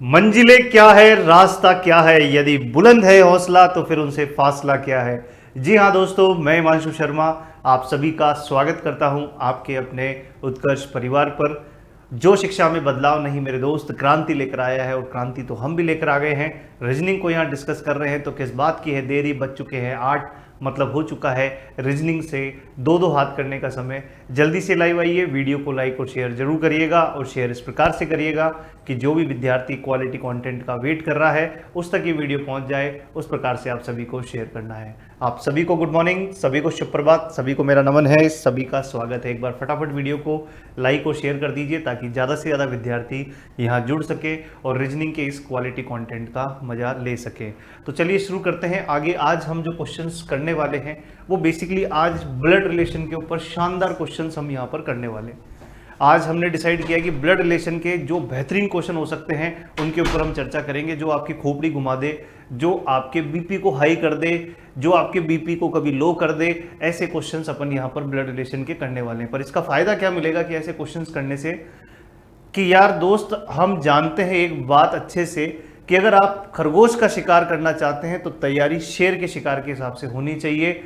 मंजिलें क्या है, रास्ता क्या है, यदि बुलंद है हौसला तो फिर उनसे फासला क्या है। जी हाँ दोस्तों, मैं हिमांशु शर्मा आप सभी का स्वागत करता हूं आपके अपने उत्कर्ष परिवार पर। जो शिक्षा में बदलाव नहीं मेरे दोस्त, क्रांति लेकर आया है, और क्रांति तो हम भी लेकर आ गए हैं। रीजनिंग को यहाँ डिस्कस कर रहे हैं तो किस बात की है देरी, बज चुके हैं 8, मतलब हो चुका है रीजनिंग से दो दो हाथ करने का समय। जल्दी से लाइव आइए, वीडियो को लाइक और शेयर जरूर करिएगा, और शेयर इस प्रकार से करिएगा कि जो भी विद्यार्थी क्वालिटी कंटेंट का वेट कर रहा है उस तक ये वीडियो पहुंच जाए। उस प्रकार से आप सभी को शेयर करना है। आप सभी को गुड मॉर्निंग, सभी को शुभ प्रभात, सभी को मेरा नमन है, सभी का स्वागत है। एक बार फटाफट वीडियो को लाइक और शेयर कर दीजिए ताकि ज़्यादा से ज़्यादा विद्यार्थी यहाँ जुड़ सके और रीजनिंग के इस क्वालिटी कंटेंट का मजा ले सके। तो चलिए शुरू करते हैं आगे। आज हम जो क्वेश्चंस करने वाले हैं वो बेसिकली आज ब्लड रिलेशन के ऊपर शानदार क्वेश्चंस हम यहाँ पर करने वाले हैं। आज हमने डिसाइड किया कि ब्लड रिलेशन के जो बेहतरीन क्वेश्चन हो सकते हैं उनके ऊपर हम चर्चा करेंगे, जो आपकी खोपड़ी घुमा दे, जो आपके बीपी को हाई कर दे, जो आपके बीपी को कभी लो कर दे। ऐसे क्वेश्चंस अपन यहाँ पर ब्लड रिलेशन के करने वाले हैं। पर इसका फायदा क्या मिलेगा कि ऐसे क्वेश्चंस करने से कि यार दोस्त, हम जानते हैं एक बात अच्छे से कि अगर आप खरगोश का शिकार करना चाहते हैं तो तैयारी शेर के शिकार के हिसाब से होनी चाहिए।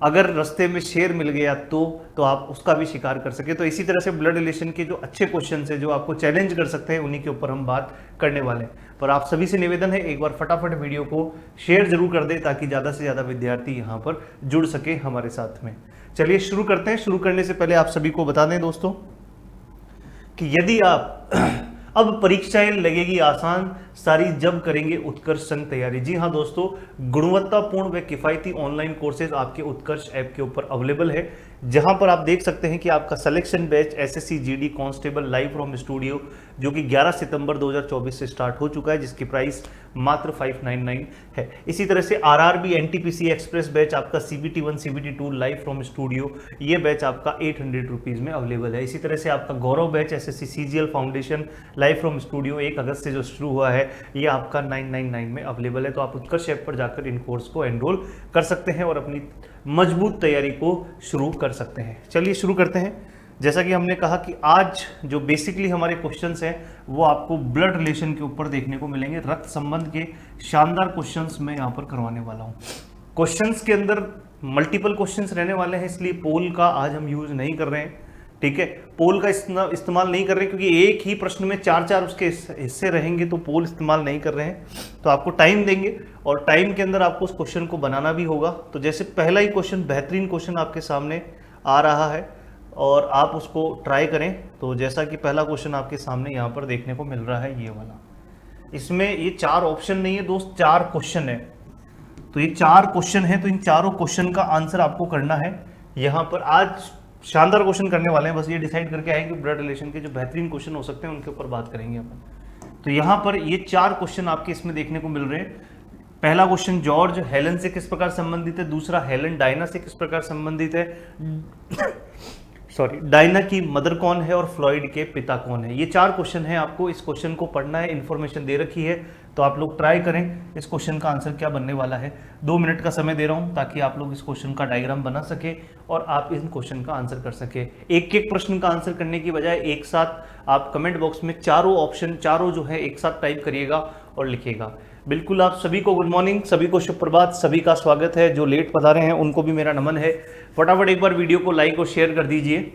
अगर रास्ते में शेर मिल गया तो आप उसका भी शिकार कर सके। तो इसी तरह से ब्लड रिलेशन के जो अच्छे क्वेश्चन है, जो आपको चैलेंज कर सकते हैं, उन्हीं के ऊपर हम बात करने वाले हैं। पर आप सभी से निवेदन है, एक बार फटाफट वीडियो को शेयर जरूर कर दें ताकि ज़्यादा से ज़्यादा विद्यार्थी यहाँ पर जुड़ सके हमारे साथ में। चलिए शुरू करते हैं। शुरू करने से पहले आप सभी को बता दें दोस्तों कि यदि आप अब परीक्षाएं लगेगी आसान, सारी जब करेंगे उत्कर्ष संग तैयारी। जी हाँ दोस्तों, गुणवत्तापूर्ण व किफायती ऑनलाइन कोर्सेज आपके उत्कर्ष ऐप के ऊपर अवेलेबल है, जहां पर आप देख सकते हैं कि आपका selection batch SSC GD constable live from studio, जो कि 11 सितंबर 2024 से स्टार्ट हो चुका है, जिसकी प्राइस मात्र 599 है। इसी तरह से आरआरबी एनटीपीसी एक्सप्रेस बैच आपका CBT 1 CBT 2 live from studio, ये बैच आपका 800 रुपीज़ में अवेलेबल है। इसी तरह से आपका Gaurav batch SSC CGL foundation live from studio 1 अगस्त से जो शुरू हुआ है, ये आपका 999 में अवेलेबल है। तो आप उत्कर्ष ऐप पर जाकर इन कोर्स को एनरोल कर सकते हैं और अपनी मजबूत तैयारी को शुरू कर सकते हैं। चलिए शुरू करते हैं। जैसा कि हमने कहा कि आज जो बेसिकली हमारे क्वेश्चंस हैं वो आपको ब्लड रिलेशन के ऊपर देखने को मिलेंगे। रक्त संबंध के शानदार क्वेश्चंस मैं यहाँ पर करवाने वाला हूँ। क्वेश्चंस के अंदर मल्टीपल क्वेश्चंस रहने वाले हैं, इसलिए पोल का आज हम यूज नहीं कर रहे हैं। ठीक है, पोल का इस्तेमाल नहीं कर रहे हैं क्योंकि एक ही प्रश्न में चार चार उसके हिस्से रहेंगे, तो पोल इस्तेमाल नहीं कर रहे हैं। तो आपको टाइम देंगे और टाइम के अंदर आपको उस क्वेश्चन को बनाना भी होगा। तो जैसे पहला ही क्वेश्चन, बेहतरीन क्वेश्चन आपके सामने आ रहा है और आप उसको ट्राई करें। तो जैसा कि पहला क्वेश्चन आपके सामने यहाँ पर देखने को मिल रहा है, ये वाला, इसमें ये 4 ऑप्शन नहीं है दोस्त, 4 क्वेश्चन है। तो ये 4 क्वेश्चन है, तो इन चारों क्वेश्चन का आंसर आपको करना है। यहाँ पर आज शानदार क्वेश्चन करने वाले हैं, बस ये डिसाइड करके आए कि ब्लड रिलेशन के जो बेहतरीन क्वेश्चन हो सकते हैं उनके ऊपर बात करेंगे अपन। तो यहाँ पर ये 4 क्वेश्चन आपके इसमें देखने को मिल रहे हैं। पहला क्वेश्चन, जॉर्ज हेलन से किस प्रकार संबंधित है। दूसरा, हेलन डायना से किस प्रकार संबंधित है। सॉरी, डायना की मदर कौन है और फ्लॉइड के पिता कौन है। ये 4 क्वेश्चन है, आपको इस क्वेश्चन को पढ़ना है। इन्फॉर्मेशन दे रखी है, तो आप लोग ट्राई करें इस क्वेश्चन का आंसर क्या बनने वाला है। 2 मिनट का समय दे रहा हूं ताकि आप लोग इस क्वेश्चन का डायग्राम बना सके और आप इन क्वेश्चन का आंसर कर सके। एक एक प्रश्न का आंसर करने की बजाय एक साथ आप कमेंट बॉक्स में चारों ऑप्शन, चारों जो है एक साथ टाइप करिएगा और लिखिएगा। बिल्कुल, आप सभी को गुड मॉर्निंग, सभी को शुभ प्रभात, सभी का स्वागत है। जो लेट पधारे हैं उनको भी मेरा नमन है। फटाफट एक बार वीडियो को लाइक और शेयर कर दीजिए।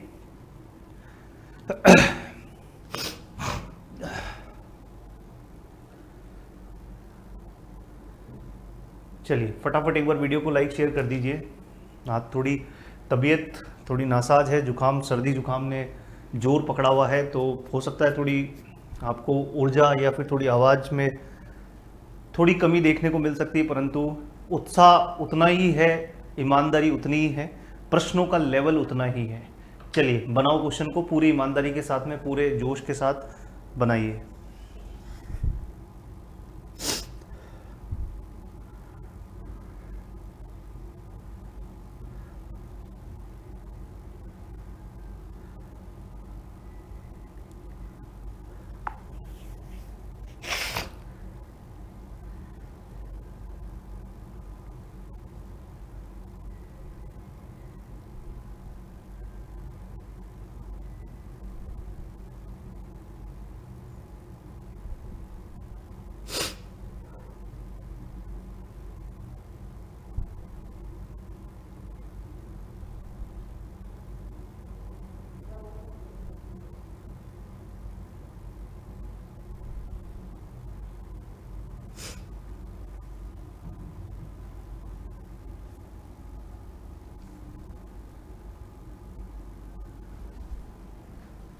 चलिए फटाफट एक बार वीडियो को लाइक शेयर कर दीजिए। आज थोड़ी तबीयत थोड़ी नासाज है, जुकाम, सर्दी जुकाम ने जोर पकड़ा हुआ है, तो हो सकता है थोड़ी आपको ऊर्जा या फिर थोड़ी आवाज़ में थोड़ी कमी देखने को मिल सकती है, परंतु उत्साह उतना ही है, ईमानदारी उतनी ही है, प्रश्नों का लेवल उतना ही है। चलिए बनाओ क्वेश्चन को पूरी ईमानदारी के साथ में, पूरे जोश के साथ बनाइए।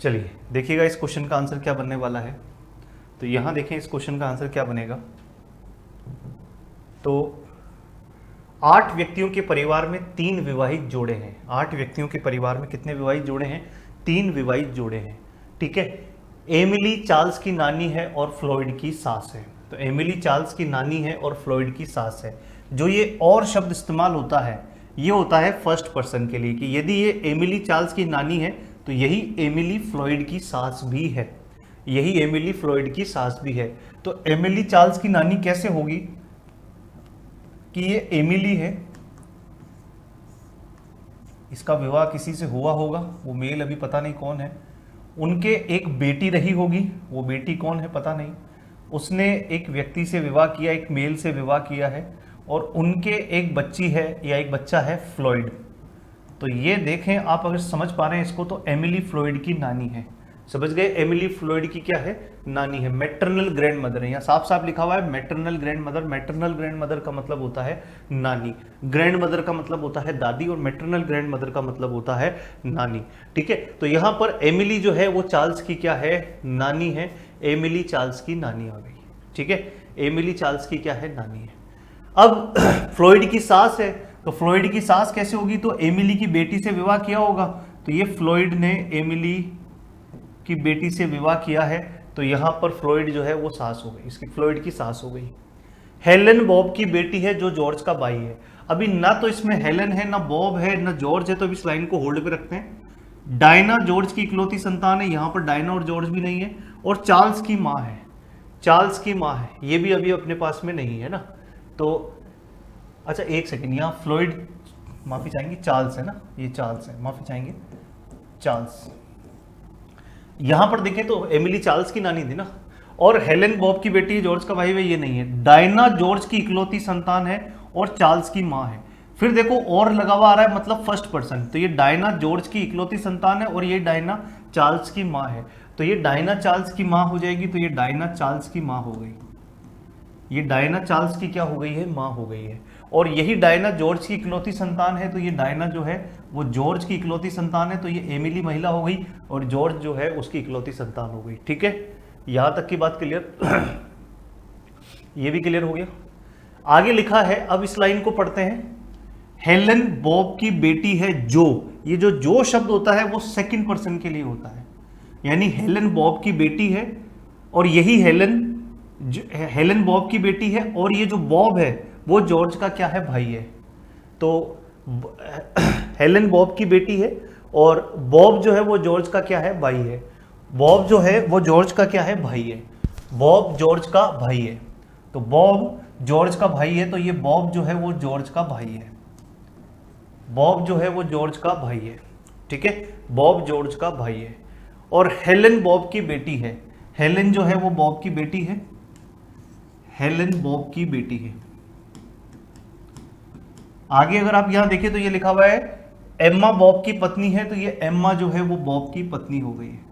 चलिए देखिएगा इस क्वेश्चन का आंसर क्या बनने वाला है। तो यहां देखें इस क्वेश्चन का आंसर क्या बनेगा। तो 8 व्यक्तियों के परिवार में 3 विवाहित जोड़े हैं। 8 व्यक्तियों के परिवार में कितने विवाहित जोड़े हैं? 3 विवाहित जोड़े हैं। ठीक है। एमिली चार्ल्स की नानी है और फ्लॉयड की सास है। तो एमिली चार्ल्स की नानी है और फ्लॉयड की सास है। जो ये और शब्द इस्तेमाल होता है ये होता है फर्स्ट पर्सन के लिए कि यदि ये एमिली चार्ल्स की नानी है तो यही एमिली फ्लॉयड की सास भी है। यही एमिली फ्लॉयड की सास भी है। तो एमिली चार्ल्स की नानी कैसे होगी कि ये एमिली है, इसका विवाह किसी से हुआ होगा, वो मेल अभी पता नहीं कौन है। उनके एक बेटी रही होगी, वो बेटी कौन है पता नहीं। उसने एक व्यक्ति से विवाह किया, एक मेल से विवाह किया है और उनके एक बच्ची है या एक बच्चा है फ्लॉयड। तो ये देखें आप अगर समझ पा रहे हैं इसको तो एमिली फ्लॉयड की नानी है। समझ गए? एमिली फ्लॉयड की क्या है? नानी है, मैटरनल ग्रैंड मदर है। यहाँ साफ साफ लिखा हुआ है maternal grand mother. Maternal grand mother का मतलब होता है नानी, ग्रैंड मदर का मतलब होता है दादी और मैटरनल ग्रैंड मदर का मतलब होता है नानी। ठीक है। तो यहाँ पर एमिली जो है वो चार्ल्स की क्या है? नानी है। एमिली चार्ल्स की नानी आ गई। ठीक है। एमिली चार्ल्स की क्या है? नानी है। अब फ्लॉयड की सास है, तो फ्लॉयड की सास कैसे होगी? तो एमिली की बेटी से विवाह किया होगा। तो ये फ्लॉयड ने एमिली की बेटी से विवाह किया है, तो यहां पर फ्लॉयड जो है वो सास हो गई, इसकी फ्लॉयड की सास हो गई। हेलन बॉब की बेटी है जो जॉर्ज का भाई है। अभी ना तो इसमें हेलन है, ना बॉब है, ना जॉर्ज है, तो इस लाइन को होल्ड पे रखते हैं। डायना जॉर्ज की इकलौती संतान है, यहां पर डायना और जॉर्ज भी नहीं है। और चार्ल्स की माँ है, चार्ल्स की माँ है, ये भी अभी अपने पास में नहीं है ना। तो अच्छा एक सेकेंड, यहाँ फ्लॉयड माफी चाहेंगे, चार्ल्स है ना, ये चार्ल्स है, माफी चाहेंगे चार्ल्स। यहां पर देखें तो एमिली चार्ल्स की नानी थी ना, और हेलेन बॉब की बेटी जॉर्ज का भाई है, ये नहीं है। डायना जॉर्ज की इकलौती संतान है और चार्ल्स की माँ है। फिर देखो और लगा हुआ आ रहा है मतलब फर्स्ट पर्सन, तो ये डायना जॉर्ज की इकलौती संतान है और ये डायना चार्ल्स की माँ है। तो ये डायना चार्ल्स की माँ हो जाएगी, तो ये डायना चार्ल्स की माँ हो गई। ये डायना चार्ल्स की क्या हो गई है? माँ हो गई है। और यही डायना जॉर्ज की इकलौती संतान है, तो ये डायना जो है वो जॉर्ज की इकलौती संतान है, तो ये एमिली महिला हो गई और जॉर्ज जो है उसकी इकलौती संतान हो गई। ठीक है, यहां तक की बात क्लियर? ये भी क्लियर हो गया। आगे लिखा है, अब इस लाइन को पढ़ते हैं। हेलन बॉब की बेटी है जो, ये जो शब्द होता है वो सेकंड पर्सन के लिए होता है, यानी हेलन बॉब की बेटी है और यही हेलन बॉब की बेटी है और ये जो बॉब है वो जॉर्ज का क्या है? भाई है। तो हेलन बॉब की बेटी है और बॉब जो है वो जॉर्ज का क्या है? भाई है। बॉब जो है वो जॉर्ज का क्या है? भाई है। बॉब जॉर्ज का भाई है। तो बॉब जॉर्ज का भाई है, तो ये बॉब जो है वो जॉर्ज का भाई है। बॉब जो है वो जॉर्ज का भाई है। ठीक है, बॉब जॉर्ज का भाई है। और हेलन बॉब की बेटी है। हेलन जो है वो बॉब की बेटी है। हेलन बॉब की बेटी है। आगे अगर आप यहां देखें तो ये लिखा हुआ है एम्मा बॉब की पत्नी है, तो ये एम्मा जो है वो बॉब की पत्नी हो गई है।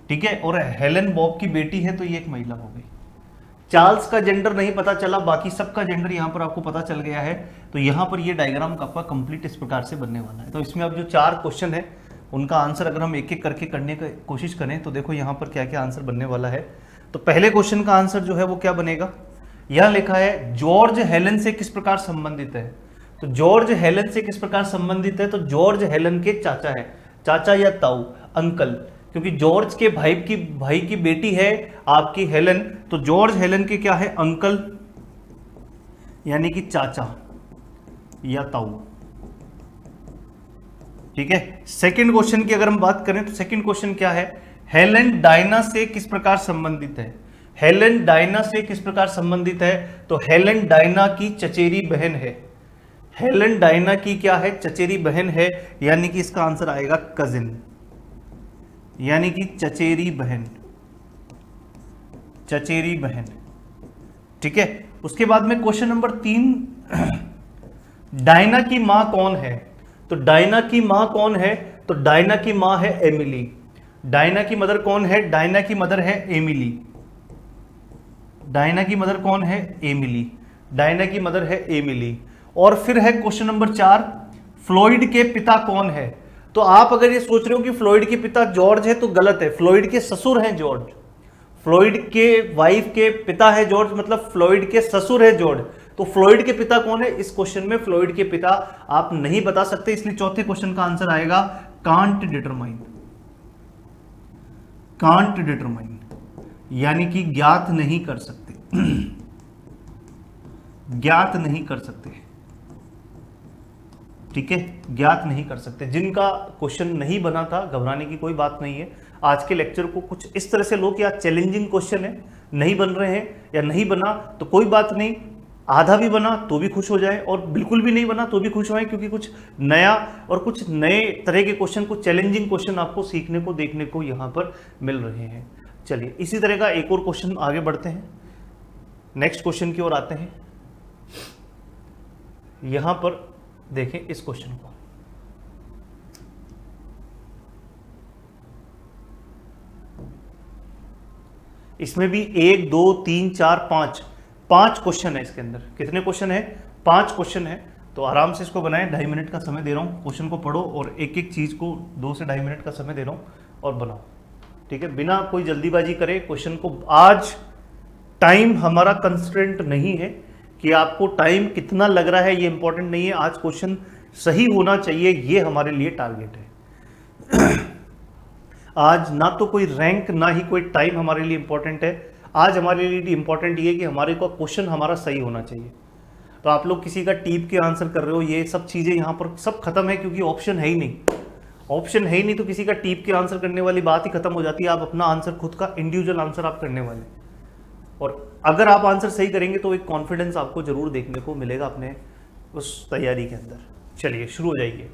ठीक है, और हेलन बॉब की बेटी है, तो ये एक महिला हो गई। चार्ल्स का जेंडर नहीं पता चला, बाकी सबका जेंडर यहां पर आपको पता चल गया है। तो यहां पर ये डायग्राम आपका कंप्लीट इस प्रकार से बनने वाला है। तो इसमें अब जो 4 क्वेश्चन है उनका आंसर अगर हम एक एक करके करने की कोशिश करें तो देखो यहां पर क्या क्या आंसर बनने वाला है। तो पहले क्वेश्चन का आंसर जो है वो क्या बनेगा? यहां लिखा है जॉर्ज हेलन से किस प्रकार संबंधित है। तो जॉर्ज हेलन से किस प्रकार संबंधित है? तो जॉर्ज हेलन के चाचा है, चाचा या ताऊ, अंकल, क्योंकि जॉर्ज के भाई की बेटी है आपकी हेलन, तो जॉर्ज हेलन के क्या है? अंकल, यानी कि चाचा या ताऊ। ठीक है। सेकंड क्वेश्चन की अगर हम बात करें तो सेकंड क्वेश्चन क्या है? हेलन डायना से किस प्रकार संबंधित है। हेलन डायना से किस प्रकार संबंधित है? तो हेलन डायना की चचेरी बहन है। हेलन डायना की क्या है? चचेरी बहन है, यानी कि इसका आंसर आएगा कजिन, यानी कि चचेरी बहन, चचेरी बहन। ठीक है। उसके बाद में क्वेश्चन नंबर 3, डायना की मां कौन है? तो डायना की मां कौन है? तो डायना की मां है एमिली। डायना की मदर कौन है? डायना की मदर है एमिली। डायना की मदर कौन है? एमिली। डायना की मदर है एमिली। और फिर है क्वेश्चन नंबर 4, फ्लॉयड के पिता कौन है? तो तो आप अगर ये सोच रहे हो कि फ्लॉयड के पिता जॉर्ज है तो गलत है, फ्लॉयड के ससुर हैं जॉर्ज। फ्लॉयड के वाइफ के पिता है जॉर्ज, मतलब फ्लॉयड के ससुर है जॉर्ज। तो फ्लॉयड के पिता कौन है? इस क्वेश्चन में फ्लॉयड के पिता आप नहीं बता सकते, इसलिए चौथे क्वेश्चन का आंसर आएगा कांट डिटरमाइन। कांट डिटरमाइन यानी कि ज्ञात नहीं कर सकते ज्ञात नहीं कर सकते, ठीक है, ज्ञात नहीं कर सकते। जिनका क्वेश्चन नहीं बना था, घबराने की कोई बात नहीं है। आज के लेक्चर को कुछ इस तरह से लो कि आज चैलेंजिंग क्वेश्चन है, नहीं बन रहे हैं या नहीं बना तो कोई बात नहीं, आधा भी बना तो भी खुश हो जाए और बिल्कुल भी नहीं बना तो भी खुश हो जाए, क्योंकि कुछ नया और कुछ नए तरह के क्वेश्चन, कुछ चैलेंजिंग क्वेश्चन आपको सीखने को, देखने को यहाँ पर मिल रहे हैं। चलिए इसी तरह का एक और क्वेश्चन आगे बढ़ते हैं, नेक्स्ट क्वेश्चन की ओर आते हैं। यहां पर देखें इस क्वेश्चन को, इसमें भी 1 2 3 4 5 क्वेश्चन है इसके अंदर। कितने क्वेश्चन है? 5 क्वेश्चन है। तो आराम से इसको बनाएं, 2.5 मिनट का समय दे रहा हूं, क्वेश्चन को पढ़ो और एक एक चीज को 2 से 2.5 मिनट का समय दे रहा हूं और बनाओ, ठीक है, बिना कोई जल्दीबाजी करे क्वेश्चन को। आज टाइम हमारा कंस्ट्रेंट नहीं है कि आपको टाइम कितना लग रहा है, ये इंपॉर्टेंट नहीं है। आज क्वेश्चन सही होना चाहिए, ये हमारे लिए टारगेट है। आज ना तो कोई रैंक ना ही कोई टाइम हमारे लिए इंपॉर्टेंट है। आज हमारे लिए इंपॉर्टेंट ये कि हमारे को क्वेश्चन हमारा सही होना चाहिए। तो आप लोग किसी का टीप के आंसर कर रहे हो, ये सब चीजें यहाँ पर सब खत्म है, क्योंकि ऑप्शन है ही नहीं। ऑप्शन है ही नहीं तो किसी का टीप के आंसर करने वाली बात ही खत्म हो जाती है। आप अपना आंसर, खुद का इंडिविजुअल आंसर आप करने वाले, और अगर आप आंसर सही करेंगे तो एक कॉन्फिडेंस आपको जरूर देखने को मिलेगा अपने उस तैयारी के अंदर। चलिए शुरू हो जाइए।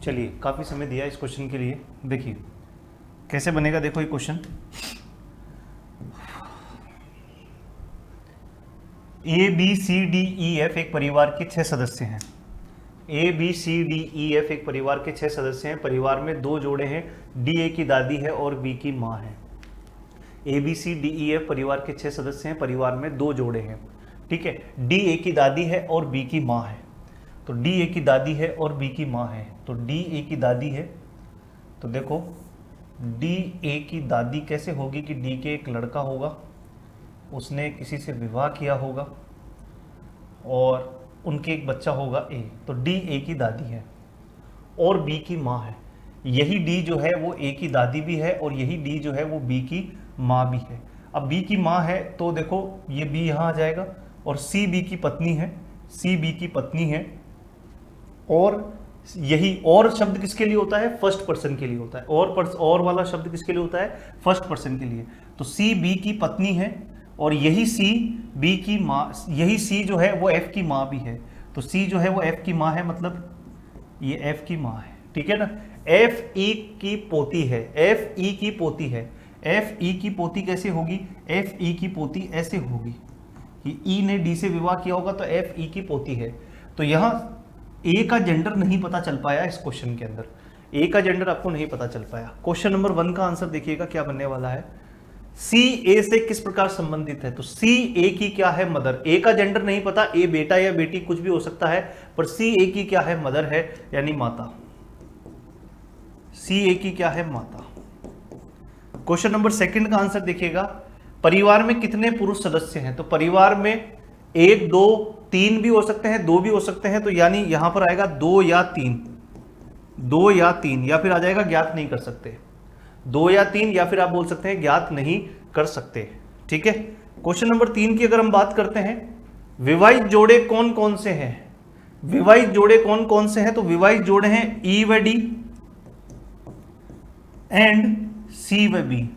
चलिए काफ़ी समय दिया इस क्वेश्चन के लिए। देखिए कैसे बनेगा, देखो ये question. A B C D E F एक परिवार के 6 सदस्य हैं। A B C D E F एक परिवार के 6 सदस्य हैं। परिवार में 2 जोड़े हैं, डी ए की दादी है और बी की माँ है। A B C D E F परिवार के 6 सदस्य हैं, परिवार में 2 जोड़े हैं, ठीक है। डी ए की दादी है और बी की माँ है। तो डी ए की दादी है और बी की माँ है। तो डी ए की दादी है, तो देखो डी ए की दादी कैसे होगी कि डी के एक लड़का होगा, उसने किसी से विवाह किया होगा और उनके एक बच्चा होगा ए। तो डी ए की दादी है और बी की माँ है। यही डी जो है वो ए की दादी भी है और यही डी जो है वो बी की माँ भी है। अब बी की माँ है तो देखो ये बी यहाँ आ जाएगा और सी बी की पत्नी है, सी बी की पत्नी है। और यही और शब्द किसके लिए होता है? फर्स्ट पर्सन के लिए होता है। और वाला शब्द किसके लिए होता है? फर्स्ट पर्सन के लिए। तो सी बी की पत्नी है और यही सी बी की माँ, यही सी जो है वो एफ की माँ भी है। तो सी जो है वो एफ की माँ है, मतलब ये एफ की माँ है, ठीक है ना। एफ ई की पोती है, एफ ई की पोती है। एफ ई की पोती कैसे होगी, एफ ई की पोती ऐसे होगी कि ई ने डी से विवाह किया होगा तो एफ ई की पोती है। तो यहां ए का जेंडर नहीं पता चल पाया इस क्वेश्चन के अंदर, ए का जेंडर आपको नहीं पता चल पाया। क्वेश्चन नंबर 1 का आंसर देखिएगा क्या बनने वाला है, सी ए से किस प्रकार संबंधित है। तो सी ए की क्या है, मदर। ए का जेंडर नहीं पता, ए बेटा या बेटी कुछ भी हो सकता है, पर सी ए की क्या है, मदर है यानी माता। सी ए की क्या है, माता। क्वेश्चन नंबर 2 का आंसर देखिएगा, परिवार में कितने पुरुष सदस्य हैं। तो परिवार में 1 2 3 भी हो सकते हैं, 2 भी हो सकते हैं, तो यानी यहां पर आएगा 2 या 3, 2 या 3, या फिर आ जाएगा ज्ञात नहीं कर सकते, 2 या 3, या फिर आप बोल सकते हैं ज्ञात नहीं कर सकते। ठीक है। क्वेश्चन नंबर 3 की अगर हम बात करते हैं, विवाहित जोड़े कौन कौन से हैं। विवाहित जोड़े कौन कौन से हैं, तो विवाहित जोड़े हैं ई व डी एंड सी व बी,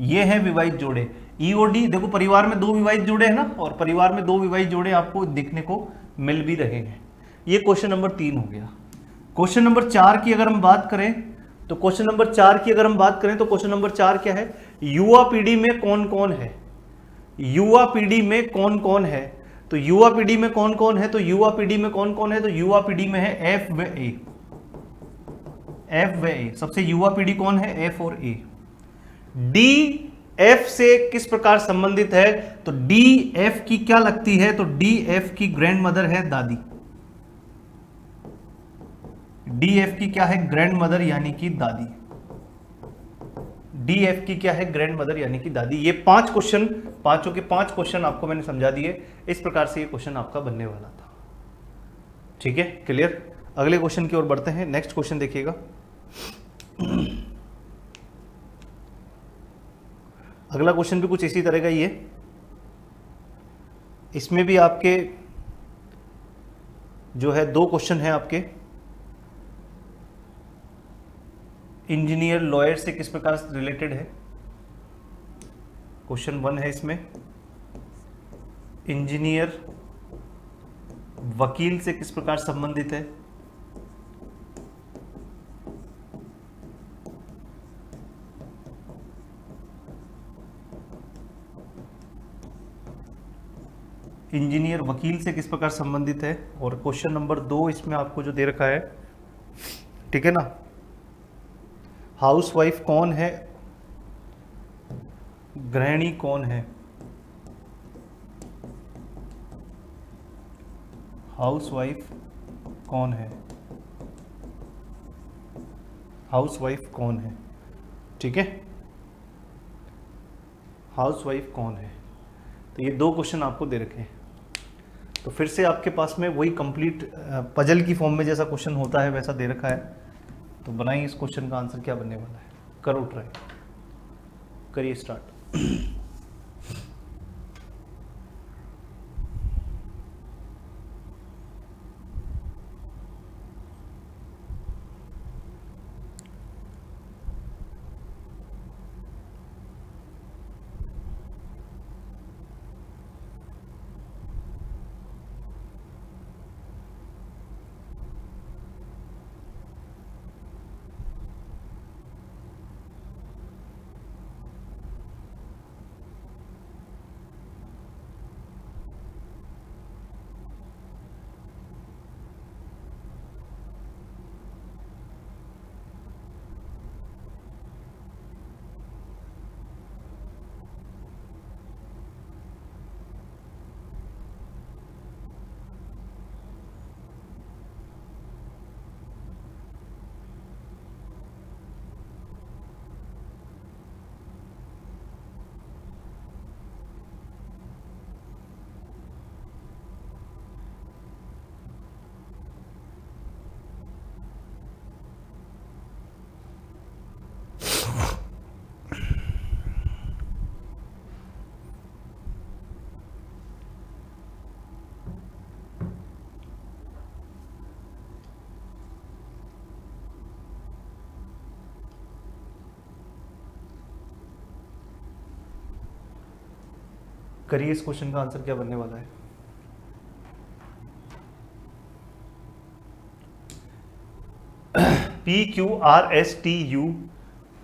ये हैं विवाहित जोड़े। ई और डी, देखो परिवार में 2 विवाहित जोड़े हैं ना, और परिवार में 2 विवाहित जोड़े आपको देखने को मिल भी रहे हैं। ये क्वेश्चन नंबर 3 हो गया। क्वेश्चन नंबर 4 की अगर हम बात करें, तो क्वेश्चन नंबर 4 की अगर हम बात करें तो क्वेश्चन नंबर 4 क्या है, युवा पीढ़ी में कौन कौन है। युवा पीढ़ी में कौन कौन है, तो युवा पीढ़ी में कौन कौन है, तो युवा पीढ़ी में कौन कौन है, तो युवा पीढ़ी में है एफ व ए, एफ व ए। सबसे युवा पीढ़ी कौन है, एफ और ए। डी एफ से किस प्रकार संबंधित है, तो डी एफ की क्या लगती है, तो डी एफ की ग्रैंड मदर है दादी। डी एफ की क्या है, ग्रैंड मदर यानी कि दादी। डी एफ की क्या है, ग्रैंड मदर यानी कि दादी। ये 5 क्वेश्चन, पांचों के 5 क्वेश्चन आपको मैंने समझा दिए। इस प्रकार से ये क्वेश्चन आपका बनने वाला था। ठीक है, क्लियर। अगले क्वेश्चन की ओर बढ़ते हैं। नेक्स्ट क्वेश्चन देखिएगा, अगला क्वेश्चन भी कुछ इसी तरह का ही है। इसमें भी आपके जो है 2 क्वेश्चन हैं आपके, इंजीनियर लॉयर से किस प्रकार रिलेटेड है। क्वेश्चन 1 है इसमें, इंजीनियर वकील से किस प्रकार संबंधित है। इंजीनियर वकील से किस प्रकार संबंधित है। और क्वेश्चन नंबर 2 इसमें आपको जो दे रखा है, ठीक है ना, हाउसवाइफ कौन है, गृहिणी कौन है। हाउसवाइफ कौन है, हाउसवाइफ कौन है। ठीक है, हाउसवाइफ कौन है। तो ये 2 क्वेश्चन आपको दे रखे हैं। तो फिर से आपके पास में वही कंप्लीट पजल की फॉर्म में जैसा क्वेश्चन होता है वैसा दे रखा है। तो बनाइए इस क्वेश्चन का आंसर क्या बनने वाला है। करो ट्राई, करिए स्टार्ट। करिए इस क्वेश्चन का आंसर क्या बनने वाला है। PQRSTU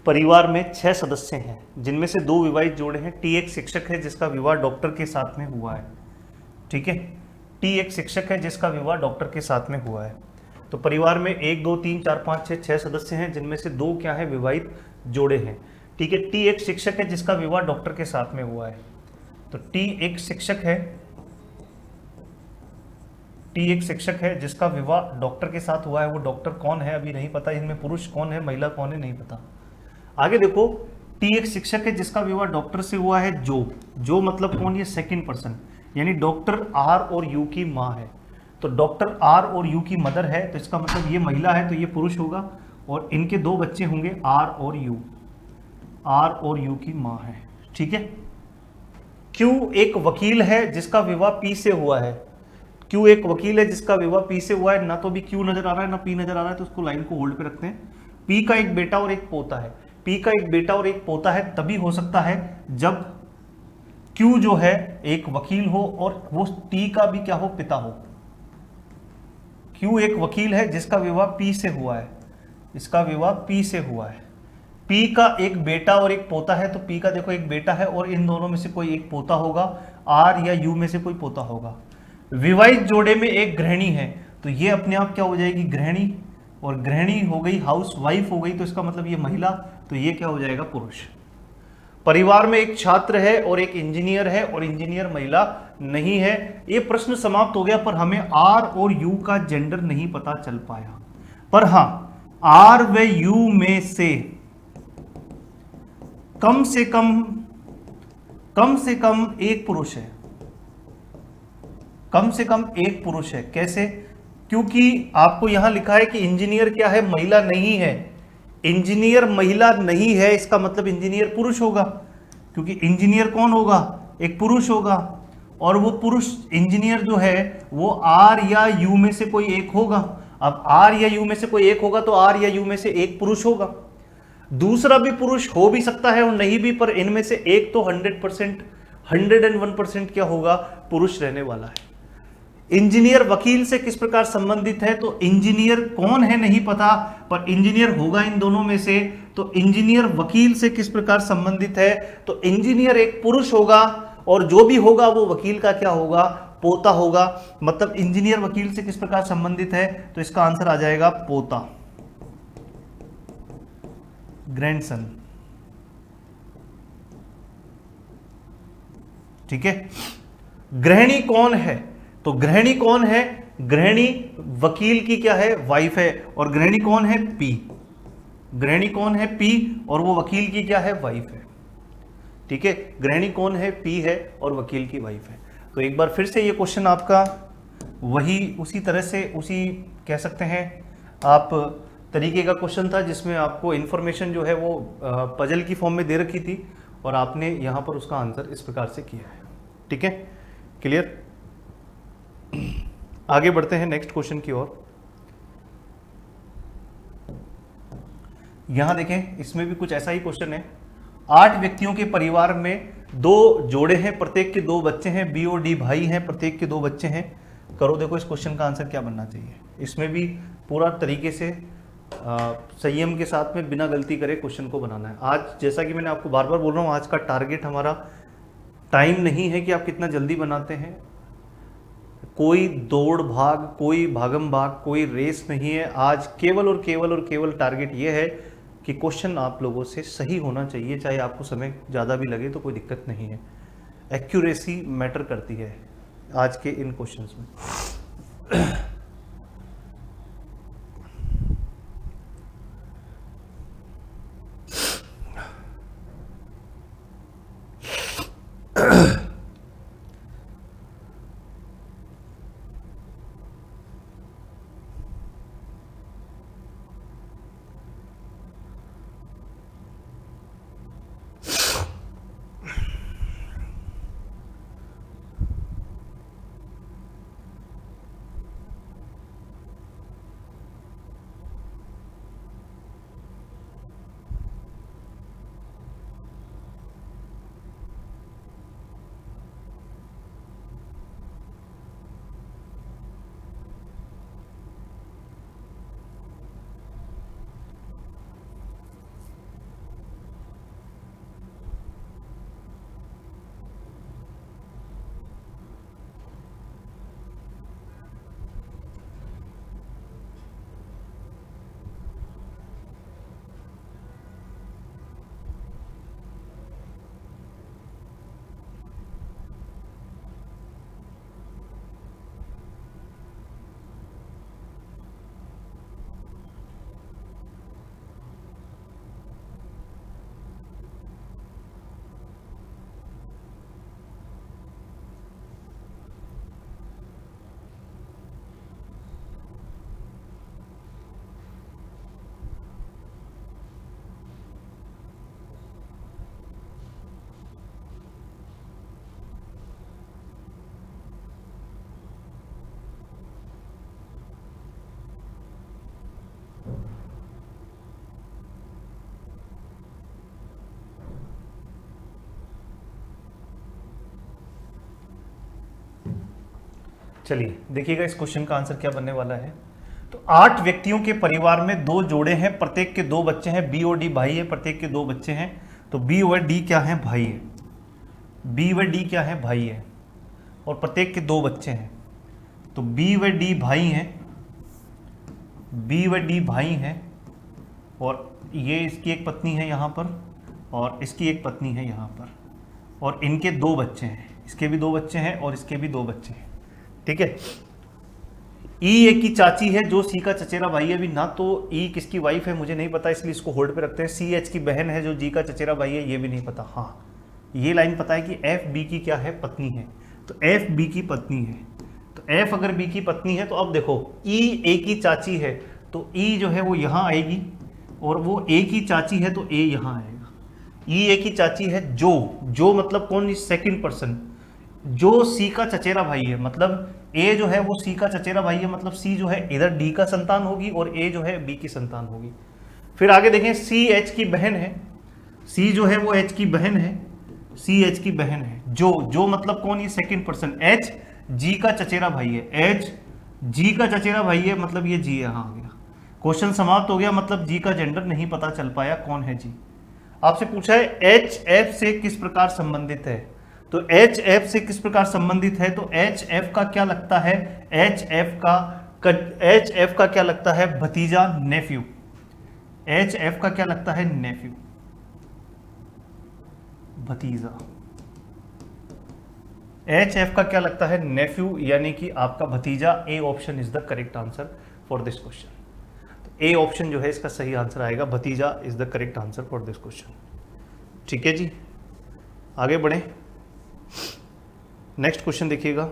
परिवार में 6 सदस्य हैं जिनमें से 2 विवाहित जोड़े हैं। टी एक शिक्षक है जिसका विवाह डॉक्टर के साथ में हुआ है। ठीक है, टी एक शिक्षक है जिसका विवाह डॉक्टर के साथ में हुआ है। तो परिवार में 1 2 3 4 5 6 6 सदस्य हैं जिनमें से 2 क्या है, विवाहित जोड़े हैं। ठीक है, टी एक शिक्षक है जिसका विवाह डॉक्टर के साथ में हुआ है। तो टी एक शिक्षक है, टी एक शिक्षक है जिसका विवाह डॉक्टर के साथ हुआ है। वो डॉक्टर कौन है अभी नहीं पता, इनमें पुरुष कौन है महिला कौन है नहीं पता। आगे देखो, टी एक शिक्षक है जिसका विवाह डॉक्टर से हुआ है। जो मतलब कौन, ये सेकंड पर्सन, यानी डॉक्टर आर और यू की माँ है। तो डॉक्टर आर और यू की मदर है, तो इसका मतलब ये महिला है तो ये पुरुष होगा। और इनके 2 बच्चे होंगे आर और यू, आर और यू की माँ है। ठीक है, क्यू एक वकील है जिसका विवाह पी से हुआ है। क्यू एक वकील है जिसका विवाह पी से हुआ है। ना तो भी क्यू नजर आ रहा है ना पी नजर आ रहा है, तो उसको लाइन को होल्ड पे रखते हैं। पी का एक बेटा और एक पोता है। पी का एक बेटा और एक पोता है तभी हो सकता है जब क्यू जो है एक वकील हो और वो टी का भी क्या हो, पिता हो। क्यू एक वकील है जिसका विवाह पी से हुआ है, इसका विवाह पी से हुआ है। पी का एक बेटा और एक पोता है, तो पी का देखो एक बेटा है और इन दोनों में से कोई एक पोता होगा, आर या यू में से कोई पोता होगा। विवाहित जोड़े में एक गृहिणी है, तो ये अपने आप क्या हो जाएगी, गृहिणी। और गृहिणी हो गई, हाउस वाइफ हो गई, तो इसका मतलब ये महिला, तो ये क्या हो जाएगा, पुरुष। परिवार में एक छात्र है और एक इंजीनियर है, और इंजीनियर महिला नहीं है। ये प्रश्न समाप्त हो गया, पर हमें आर और यू का जेंडर नहीं पता चल पाया। पर हां, आर व यू में से कम से कम एक पुरुष है, कम से कम एक पुरुष है। कैसे? क्योंकि आपको यहां लिखा है कि इंजीनियर क्या है, महिला नहीं है। इंजीनियर महिला नहीं है, इसका मतलब इंजीनियर पुरुष होगा, क्योंकि इंजीनियर कौन होगा, एक पुरुष होगा। और वो पुरुष इंजीनियर जो है वो आर या यू में से कोई एक होगा। अब आर या यू में से कोई एक होगा तो आर या यू में से एक पुरुष होगा। दूसरा भी पुरुष हो भी सकता है और नहीं भी, पर इनमें से एक तो 100%, 101% क्या होगा, पुरुष रहने वाला है। इंजीनियर वकील से किस प्रकार संबंधित है, तो इंजीनियर कौन है नहीं पता, पर इंजीनियर होगा इन दोनों में से। तो इंजीनियर वकील से किस प्रकार संबंधित है, तो इंजीनियर एक पुरुष होगा, और जो भी होगा वो वकील का क्या होगा, पोता होगा। मतलब इंजीनियर वकील से किस प्रकार संबंधित है, तो इसका आंसर आ जाएगा पोता, ग्रैंडसन। ठीक है, गृहिणी कौन है, तो गृहिणी कौन है, गृहिणी वकील की क्या है, वाइफ है। और गृहिणी कौन है, पी। गृहिणी कौन है, पी, और वो वकील की क्या है, वाइफ है। ठीक है, गृहिणी कौन है, पी है और वकील की वाइफ है। तो एक बार फिर से ये क्वेश्चन आपका वही उसी तरह से, उसी कह सकते हैं आप तरीके का क्वेश्चन था, जिसमें आपको इंफॉर्मेशन जो है वो पजल की फॉर्म में दे रखी थी, और आपने यहां पर उसका आंसर इस प्रकार से किया है। ठीक है, क्लियर। आगे बढ़ते हैं नेक्स्ट क्वेश्चन की ओर। यहां देखें, इसमें भी कुछ ऐसा ही क्वेश्चन है। 8 व्यक्तियों के परिवार में 2 जोड़े हैं, प्रत्येक के 2 बच्चे हैं। बी और डी भाई हैं, प्रत्येक के 2 बच्चे हैं। करो, देखो इस क्वेश्चन का आंसर क्या बनना चाहिए। इसमें भी पूरा तरीके से संयम के साथ में बिना गलती करे क्वेश्चन को बनाना है। आज जैसा कि मैंने आपको बार बार बोल रहा हूं, आज का टारगेट हमारा टाइम नहीं है कि आप कितना जल्दी बनाते हैं। कोई दौड़ भाग, कोई भागम भाग, कोई रेस नहीं है। आज केवल और केवल टारगेट ये है कि क्वेश्चन आप लोगों से सही होना चाहिए, चाहे आपको समय ज़्यादा भी लगे तो कोई दिक्कत नहीं है। एक्यूरेसी मैटर करती है आज के इन क्वेश्चंस में। चलिए देखिएगा इस क्वेश्चन का आंसर क्या बनने वाला है। तो 8 व्यक्तियों के परिवार में 2 जोड़े हैं, प्रत्येक के 2 बच्चे हैं। बी और डी भाई है, प्रत्येक के 2 बच्चे हैं। तो बी और डी क्या है? भाई है। बी व डी क्या है? भाई है, और प्रत्येक के 2 बच्चे हैं। तो बी व डी भाई हैं, बी व डी भाई हैं, और ये इसकी एक पत्नी है यहाँ पर, और इसकी एक पत्नी है यहाँ पर, और इनके 2 बच्चे हैं। इसके भी 2 बच्चे हैं और इसके भी 2 बच्चे हैं। ठीक है। ई ए की चाची है जो सी का चचेरा भाई है। अभी ना तो ई किसकी वाइफ है मुझे नहीं पता, इसलिए इसको होल्ड पे रखते हैं। सी एच की बहन है जो जी का चचेरा भाई है, ये भी नहीं पता। हाँ, ये लाइन पता है कि एफ बी की क्या है? पत्नी है। तो एफ बी की पत्नी है। तो एफ अगर बी की पत्नी है तो अब देखो ई ए की चाची है, तो ई जो है वो यहाँ आएगी, और वो ए की चाची है तो ए यहाँ आएगा। ई ए की चाची है जो मतलब कौन? सेकंड पर्सन, जो सी का चचेरा भाई है। मतलब ए जो है वो सी का चचेरा भाई है, मतलब सी जो है इधर डी का संतान होगी और ए जो है बी की संतान होगी। फिर आगे देखें, सी एच की बहन है। सी जो है वो एच की बहन है, सी एच की बहन है। जो मतलब कौन? ये सेकंड पर्सन। एच जी का चचेरा भाई है, एच जी का चचेरा भाई है, मतलब ये जी यहाँ आ गया। क्वेश्चन समाप्त हो गया, मतलब जी का जेंडर नहीं पता चल पाया कौन है जी। आपसे पूछा है एच एफ से किस प्रकार संबंधित है। तो एच एफ से किस प्रकार संबंधित है? तो एच एफ का क्या लगता है? एच एफ का क्या लगता है? भतीजा, नेफ्यू। एच एफ का क्या लगता है? नेफ्यू, भतीजा। एच एफ का क्या लगता है? नेफ्यू, यानी कि आपका भतीजा। A option is the correct answer for this question. तो ए ऑप्शन जो है इसका सही आंसर आएगा, भतीजा is the correct answer for this question. ठीक है जी, आगे बढ़े। नेक्स्ट क्वेश्चन देखिएगा।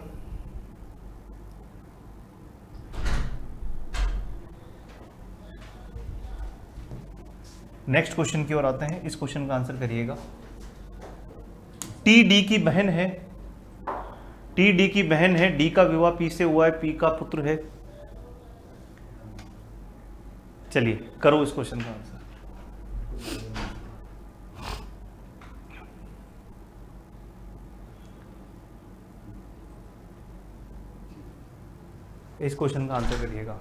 नेक्स्ट क्वेश्चन की ओर आते हैं, इस क्वेश्चन का आंसर करिएगा। टी डी की बहन है, टी डी की बहन है, डी का विवाह पी से हुआ है, पी का पुत्र है। चलिए करो इस क्वेश्चन का आंसर। इस क्वेश्चन का आंसर करिएगा।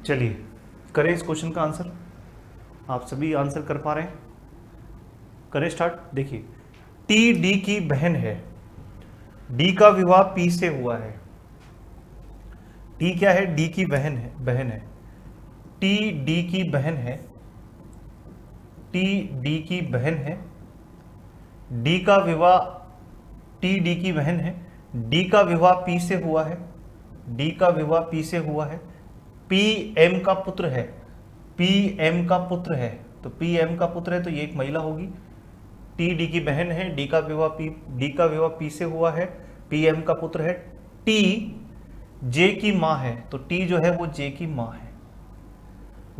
चलिए करें इस क्वेश्चन का आंसर। आप सभी आंसर कर पा रहे हैं? करें स्टार्ट। देखिए, टी डी की बहन है, डी का विवाह पी से हुआ है। टी क्या है? डी की बहन है, टी डी की बहन है, टी डी की बहन है, डी का विवाह, टी डी की बहन है, डी का विवाह पी से हुआ है, डी का विवाह पी से हुआ है, पी एम का पुत्र है, पी एम का पुत्र है। तो पी एम का पुत्र है तो ये एक महिला होगी। टी डी की बहन है, डी का विवाह पी से हुआ है, पी एम का पुत्र है, टी जे की माँ है, तो टी जो है वो जे की माँ है।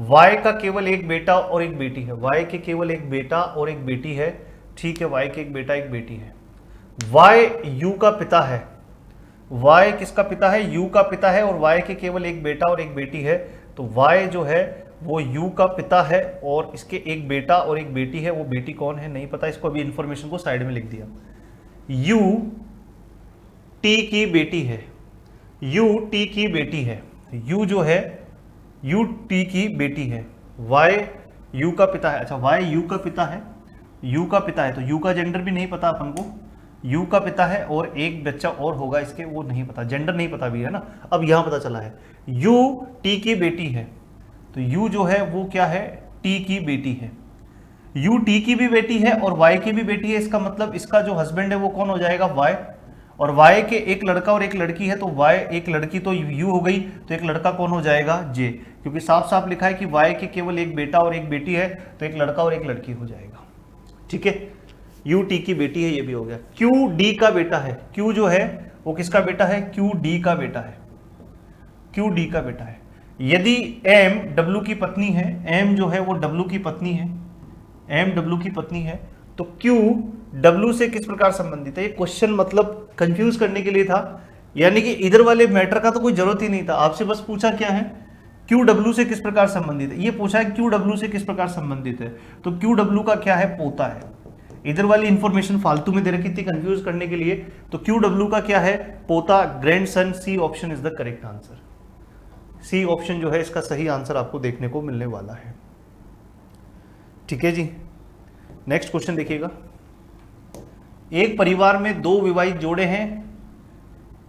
वाई का केवल एक बेटा और एक बेटी है, वाई के केवल एक बेटा और एक बेटी है। ठीक है, वाई के एक बेटा एक बेटी है। वाई यू का पिता है, वाई किसका पिता है? यू का पिता है, और वाई के केवल एक बेटा और एक बेटी है। तो वाई जो है वो यू का पिता है और इसके एक बेटा और एक बेटी है। वो बेटी कौन है नहीं पता, इसको अभी इंफॉर्मेशन को साइड में लिख दिया। यू टी की बेटी है, यू टी की बेटी है, यू जो है यू टी की बेटी है, वाई यू का पिता है। अच्छा, वाई यू का पिता है, यू का पिता है, तो यू का जेंडर भी नहीं पता अपन को। यू का पिता है और एक बच्चा और होगा इसके, वो नहीं पता, जेंडर नहीं पता भी है ना। अब यहां पता चला है यू टी की बेटी है, तो यू जो है वो क्या है? टी की बेटी है। यू टी की भी बेटी है और वाई की भी बेटी है, इसका मतलब इसका जो हस्बैंड है वो कौन हो जाएगा, वाई। और वाई के एक लड़का और एक लड़की है, तो वाई एक लड़की तो यू हो गई, तो एक लड़का कौन हो जाएगा, जे, क्योंकि साफ साफ लिखा है कि वाई के केवल एक बेटा और एक बेटी है, तो एक लड़का और एक लड़की हो जाएगा। ठीक है, यू टी की बेटी है, ये भी हो गया। क्यू डी का बेटा है, क्यू जो है वो किसका बेटा है, क्यू डी का बेटा है, क्यू डी का बेटा है। यदि एम डब्ल्यू की पत्नी है, एम जो है वो डब्ल्यू की पत्नी है, एम डब्ल्यू की पत्नी है, तो क्यू डब्ल्यू से किस प्रकार संबंधित है। ये क्वेश्चन मतलब कंफ्यूज करने के लिए था, यानी कि इधर वाले मैटर का तो कोई जरूरत ही नहीं था, आपसे बस पूछा क्या है, क्यू डब्ल्यू से किस प्रकार संबंधित है। ये पूछा है क्यू डब्ल्यू से किस प्रकार संबंधित है, तो क्यू डब्ल्यू का क्या है, पोता है। इधर वाली इंफॉर्मेशन फालतू में दे रखी थी कंफ्यूज करने के लिए, तो क्यू डब्ल्यू का क्या है, पोता, grandson. C option is the correct answer. C option जो है इसका सही आंसर आपको देखने को मिलने वाला है। ठीक है जी, नेक्स्ट क्वेश्चन देखिएगा। एक परिवार में दो विवाहित जोड़े हैं,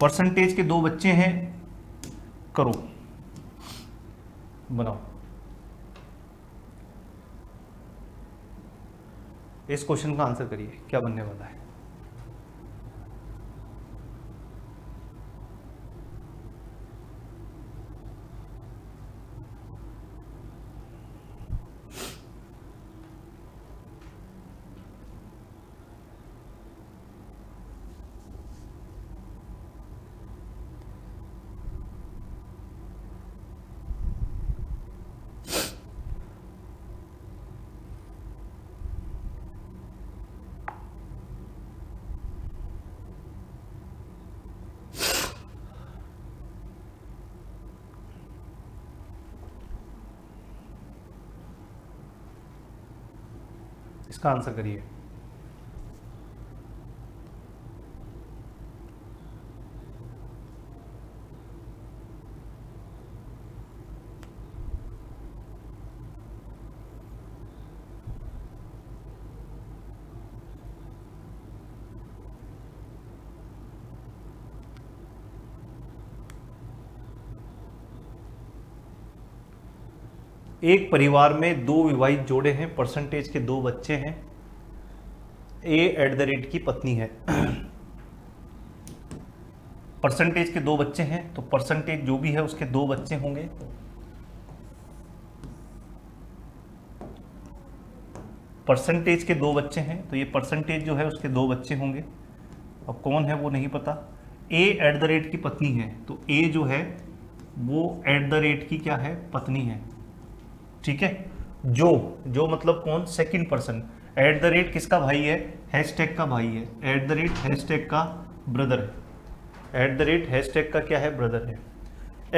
परसेंटेज के दो बच्चे हैं, करो, बनाओ। इस क्वेश्चन का आंसर करिए, क्या बनने वाला है। इसका आंसर करिए। एक परिवार में दो विवाहित जोड़े हैं, परसेंटेज के दो बच्चे हैं, ए @ की पत्नी है। परसेंटेज के दो बच्चे हैं, तो परसेंटेज जो भी है उसके दो बच्चे होंगे। परसेंटेज के दो बच्चे हैं, तो ये परसेंटेज जो है उसके दो बच्चे होंगे। अब कौन है वो नहीं पता। ए @ की पत्नी है, तो ए जो है वो @ की क्या है, पत्नी है। ठीक है, जो मतलब कौन, सेकंड पर्सन। @ किसका भाई है, हैशटैग का भाई है, @ हैशटैग का ब्रदर है, @ हैशटैग का क्या है, ब्रदर है।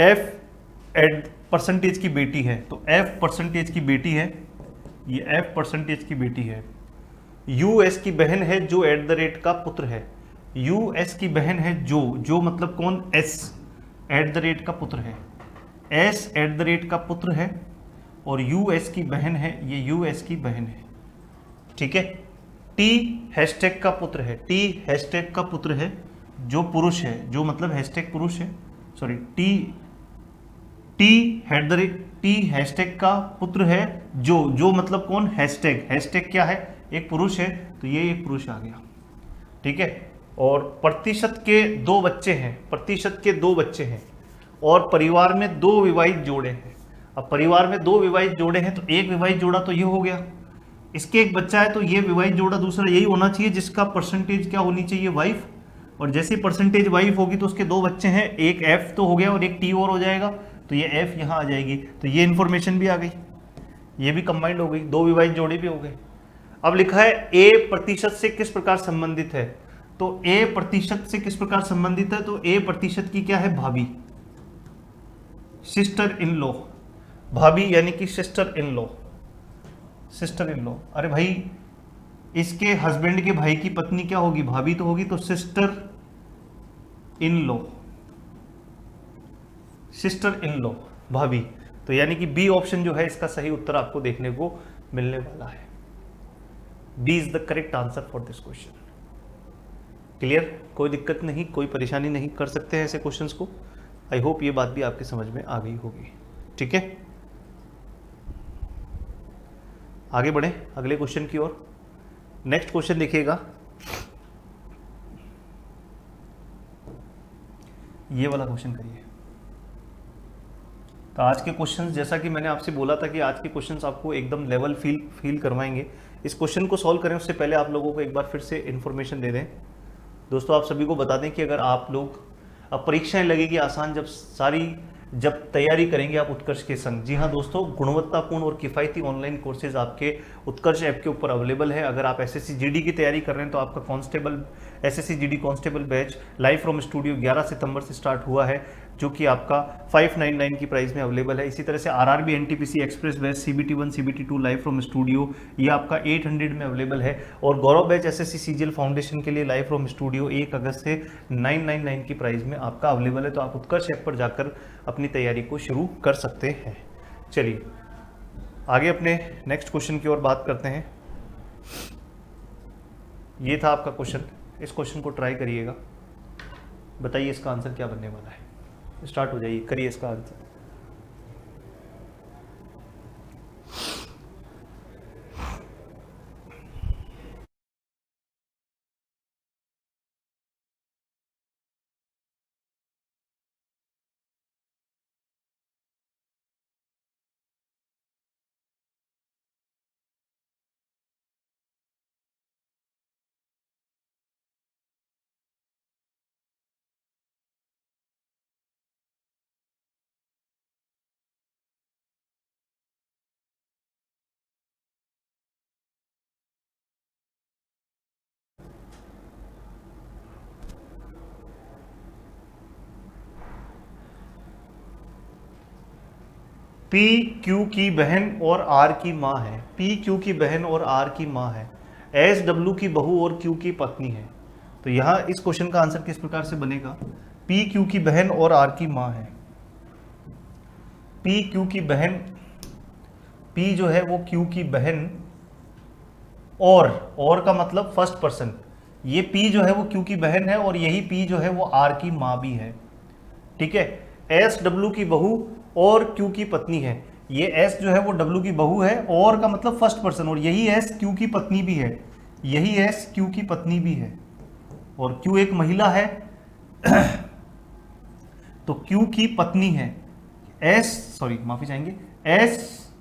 एफ परसेंटेज की बेटी है, तो एफ परसेंटेज की बेटी है, ये एफ परसेंटेज की बेटी है। यूएस की बहन है, जो @ का पुत्र है। यूएस की बहन है, जो मतलब कौन, एस @ का पुत्र है, एस @ का पुत्र है, और यूएस की बहन है, ये यूएस की बहन है। ठीक है, टी हैशटैग का पुत्र है, टी हैशटैग का पुत्र है, जो पुरुष है, जो मतलब हैशटैग पुरुष है, सॉरी टी हैशटैग का पुत्र है, जो मतलब कौन, हैशटैग क्या है, एक पुरुष है, तो ये एक पुरुष आ गया। ठीक है, और प्रतिशत के दो बच्चे हैं, प्रतिशत के दो बच्चे हैं, और परिवार में दो विवाहित जोड़े हैं। अब परिवार में दो विवाहित जोड़े हैं, तो एक विवाहित जोड़ा तो ये हो गया, इसके एक बच्चा है, तो ये विवाहित जोड़ा दूसरा यही होना चाहिए जिसका परसेंटेज क्या होनी चाहिए, वाइफ। और जैसे परसेंटेज वाइफ होगी तो उसके दो बच्चे हैं, एक एफ तो हो गया और एक टी और हो जाएगा, तो ये एफ यहाँ आ जाएगी, तो ये इन्फॉर्मेशन भी आ गई, ये भी कंबाइंड हो गई, दो विवाहित जोड़े भी हो गए। अब लिखा है ए प्रतिशत से किस प्रकार संबंधित है, तो ए प्रतिशत से किस प्रकार संबंधित है, तो ए प्रतिशत की क्या है, भाभी, सिस्टर इन लॉ, भाभी यानी कि sister in law, sister in law. अरे भाई, इसके हस्बैंड के भाई की पत्नी क्या होगी, भाभी तो होगी, तो sister in law, sister in law, भाभी। तो यानी कि बी ऑप्शन जो है इसका सही उत्तर आपको देखने को मिलने वाला है। B is the correct answer for this question. Clear, कोई दिक्कत नहीं, कोई परेशानी नहीं, कर सकते हैं ऐसे क्वेश्चंस को। आई होप ये बात भी आपके समझ में आ गई होगी। ठीक है, आगे बढ़ें अगले क्वेश्चन की ओर। नेक्स्ट क्वेश्चन देखिएगा, ये वाला क्वेश्चन करिए। तो आज के क्वेश्चंस, जैसा कि मैंने आपसे बोला था कि आज के क्वेश्चंस आपको एकदम लेवल फील करवाएंगे। इस क्वेश्चन को सॉल्व करें उससे पहले आप लोगों को एक बार फिर से इन्फॉर्मेशन दे दें। दोस्तों आप सभी को बता दें कि अगर आप लोग, अब परीक्षाएं लगेगी आसान जब तैयारी करेंगे आप उत्कर्ष के संग। जी हाँ दोस्तों, गुणवत्तापूर्ण और किफ़ायती ऑनलाइन कोर्सेज आपके उत्कर्ष ऐप के ऊपर अवेलेबल है। अगर आप एसएससी जीडी की तैयारी कर रहे हैं तो आपका SSC GD constable batch live from studio 11 सितंबर से स्टार्ट हुआ है, जो कि आपका 599 की प्राइस में अवेलेबल है। इसी तरह से RRB NTPC express batch CBT1 CBT2 live from studio, ये आपका 800 में अवेलेबल है। और गौरव बैच एसएससी सीजीएल फाउंडेशन के लिए लाइव फ्रॉम स्टूडियो 1 अगस्त से 999 की प्राइस में आपका अवेलेबल है। तो आप उत्कर्ष ऐप पर जाकर अपनी तैयारी को शुरू कर सकते हैं। चलिए आगे अपने नेक्स्ट क्वेश्चन की ओर बात करते हैं। ये था आपका क्वेश्चन, इस क्वेश्चन को ट्राई करिएगा, बताइए इसका आंसर क्या बनने वाला है। स्टार्ट हो जाइए, करिए इसका आंसर। पी क्यू की बहन और आर की माँ है। पी क्यू की बहन और आर की माँ है। एस डब्ल्यू की बहू और क्यू की पत्नी है। तो यहाँ इस क्वेश्चन का आंसर किस प्रकार से बनेगा? पी क्यू की बहन और आर की माँ है। पी क्यू की बहन, पी जो है वो क्यू की बहन, और का मतलब फर्स्ट पर्सन, ये पी जो है वो क्यू की बहन है और यही पी जो है वो आर की माँ भी है। ठीक है। एस डब्ल्यू की बहू और क्यू की पत्नी है। ये एस जो है वो डब्ल्यू की बहू है, और का मतलब फर्स्ट पर्सन, और यही एस क्यू की पत्नी भी है। यही एस क्यू की पत्नी भी है और क्यू एक महिला है तो क्यू की पत्नी है। माफी चाहेंगे, एस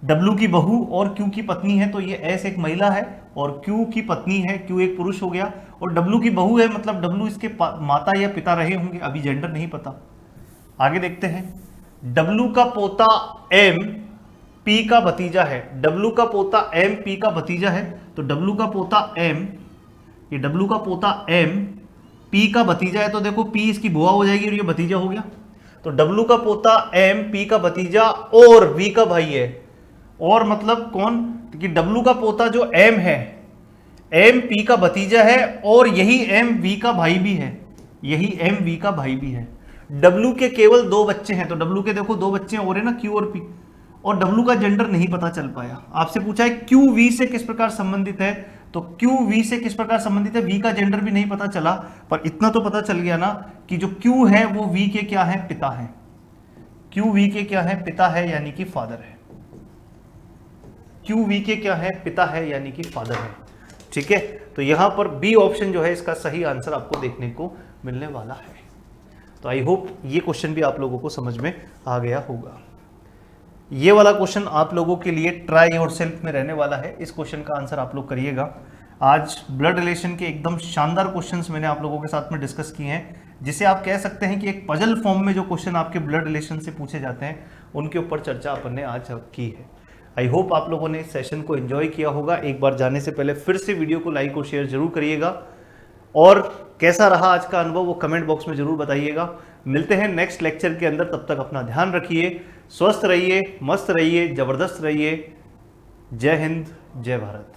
डब्ल्यू की बहू और क्यू की पत्नी है, तो ये एस एक महिला है और क्यू की पत्नी है, क्यू एक पुरुष हो गया, और डब्ल्यू की बहू है, मतलब डब्ल्यू इसके माता या पिता रहे होंगे, अभी जेंडर नहीं पता। आगे देखते हैं। डब्ल्यू का पोता एम पी का भतीजा है। डब्ल्यू का पोता एम पी का भतीजा है, तो डब्ल्यू का पोता एम, ये डब्ल्यू का पोता एम पी का भतीजा है, तो देखो पी इसकी बुआ हो जाएगी और ये भतीजा हो गया। तो डब्ल्यू का पोता एम पी का भतीजा और वी का भाई है। और मतलब कौन? कि डब्ल्यू का पोता जो एम है, एम पी का भतीजा है और यही एम वी का भाई भी है। यही एम वी का भाई भी है। डब्ल्यू के केवल 2 बच्चे हैं, तो डब्ल्यू के देखो 2 बच्चे और है ना, क्यू और पी, और डब्ल्यू का जेंडर नहीं पता चल पाया। आपसे पूछा है क्यू वी से किस प्रकार संबंधित है, तो क्यू वी से किस प्रकार संबंधित है, वी का जेंडर भी नहीं पता चला, पर इतना तो पता चल गया ना कि जो क्यू है वो वी के क्या है? पिता है। क्यू वी के क्या है? पिता है, यानी कि फादर है। क्यू वी के क्या है? पिता है, यानी कि फादर है। ठीक है। तो यहां पर बी ऑप्शन जो है इसका सही आंसर आपको देखने को मिलने वाला है। तो आई होप ये क्वेश्चन भी आप लोगों को समझ में आ गया होगा। ये वाला क्वेश्चन आप लोगों के लिए ट्राई योरसेल्फ में रहने वाला है। इस क्वेश्चन का आंसर आप लोग करिएगा। आज ब्लड रिलेशन के एकदम शानदार क्वेश्चंस मैंने आप लोगों के साथ में डिस्कस किए हैं, जिसे आप कह सकते हैं कि एक पजल फॉर्म में जो क्वेश्चन आपके ब्लड रिलेशन से पूछे जाते हैं उनके ऊपर चर्चा अपन ने आज की है। आई होप आप लोगों ने इस सेशन को एंजॉय किया होगा। एक बार जाने से पहले फिर से वीडियो को लाइक और शेयर जरूर करिएगा, और कैसा रहा आज का अनुभव वो कमेंट बॉक्स में जरूर बताइएगा। मिलते हैं नेक्स्ट लेक्चर के अंदर, तब तक अपना ध्यान रखिए, स्वस्थ रहिए, मस्त रहिए, जबरदस्त रहिए। जय हिंद, जय भारत।